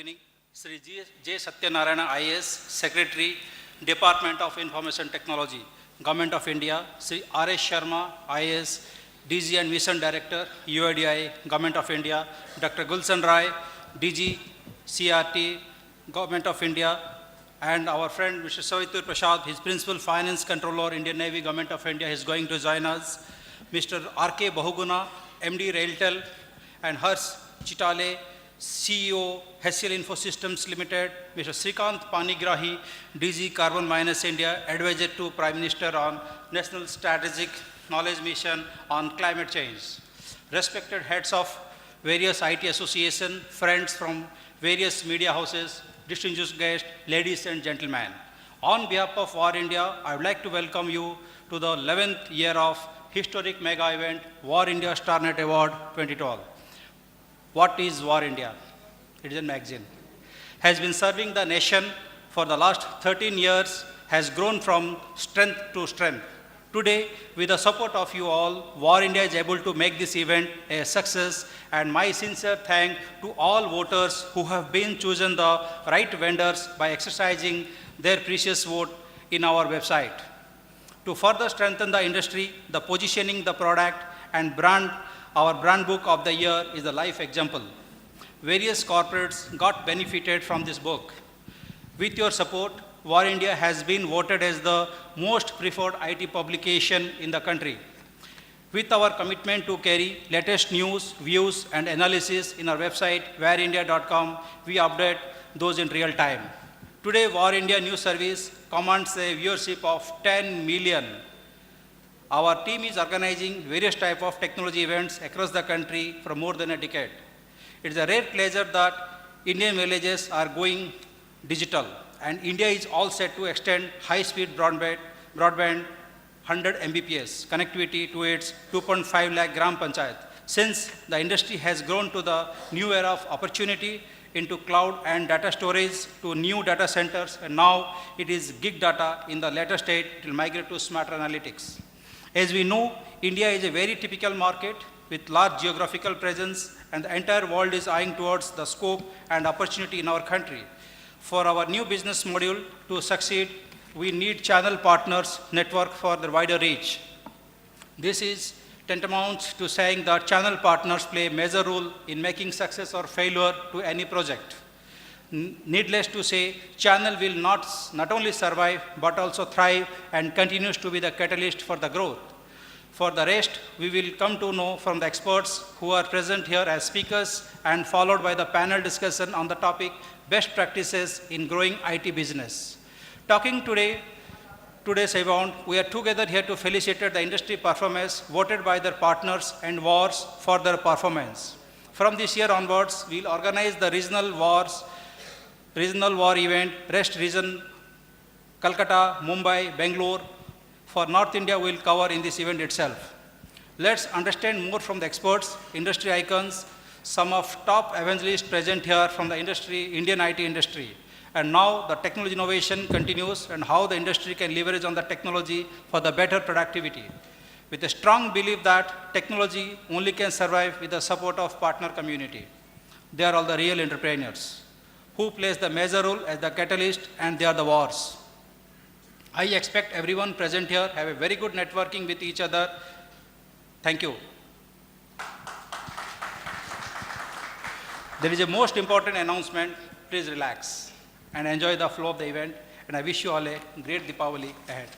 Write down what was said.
beginning, Sri J. Satyanarayana IAS, Secretary, Department of Information Technology, Government of India, Sri R.S. Sharma, IAS, DG and Mission Director, UIDAI, Government of India, Dr. Gulshan Rai, DG, CRT, Government of India, and our friend Mr. Savitur Prasad, his Principal Finance Controller, Indian Navy, Government of India, is going to join us. Mr. R.K. Bahuguna, MD Railtel, and Harsh Chitale, CEO, HCL Infosystems Limited, Mr. Srikanth Panigrahi, DG Carbon Minus India, Advisor to Prime Minister on National Strategic Knowledge Mission on Climate Change. Respected heads of various IT associations, friends from various media houses, distinguished guests, ladies and gentlemen. On behalf of War India, I would like to welcome you to the 11th year of historic mega event, War India StarNet Award 2012. What is War India? It is a magazine. Has been serving the nation for the last 13 years, has grown from strength to strength. Today, with the support of you all, War India is able to make this event a success, and my sincere thanks to all voters who have been chosen the right vendors by exercising their precious vote in our website. To further strengthen the industry, the positioning the product and brand, our brand book of the year is a life example. Various corporates got benefited from this book. With your support, War India has been voted as the most preferred IT publication in the country. With our commitment to carry latest news, views, and analysis in our website, warindia.com, we update those in real time. Today, War India News Service commands a viewership of 10 million. Our team is organizing various types of technology events across the country for more than a decade. It is a rare pleasure that Indian villages are going digital, and India is all set to extend high-speed broadband 100 Mbps connectivity to its 2.5 lakh gram panchayat. Since the industry has grown to the new era of opportunity into cloud and data storage to new data centers, and now it is gig data in the later state, it will migrate to smarter analytics. As we know, India is a very typical market with large geographical presence, and the entire world is eyeing towards the scope and opportunity in our country. For our new business module to succeed, we need channel partners network for the wider reach. This is tantamount to saying that channel partners play a major role in making success or failure to any project. Needless to say, channel will not only survive, but also thrive and continues to be the catalyst for the growth. For the rest, we will come to know from the experts who are present here as speakers, and followed by the panel discussion on the topic, best practices in growing IT business. Talking today's event, we are together here to felicitate the industry performance voted by their partners and wars for their performance. From this year onwards, we will organize the regional war event, rest region, Calcutta, Mumbai, Bangalore. For North India, we will cover in this event itself. Let's understand more from the experts, industry icons, some of top evangelists present here from the industry, Indian IT industry. And now the technology innovation continues, and how the industry can leverage on the technology for the better productivity. With a strong belief that technology only can survive with the support of partner community. They are all the real entrepreneurs who plays the major role as the catalyst, and they are the wars. I expect everyone present here have a very good networking with each other. Thank you. There is a most important announcement. Please relax and enjoy the flow of the event. And I wish you all a great Deepavali ahead.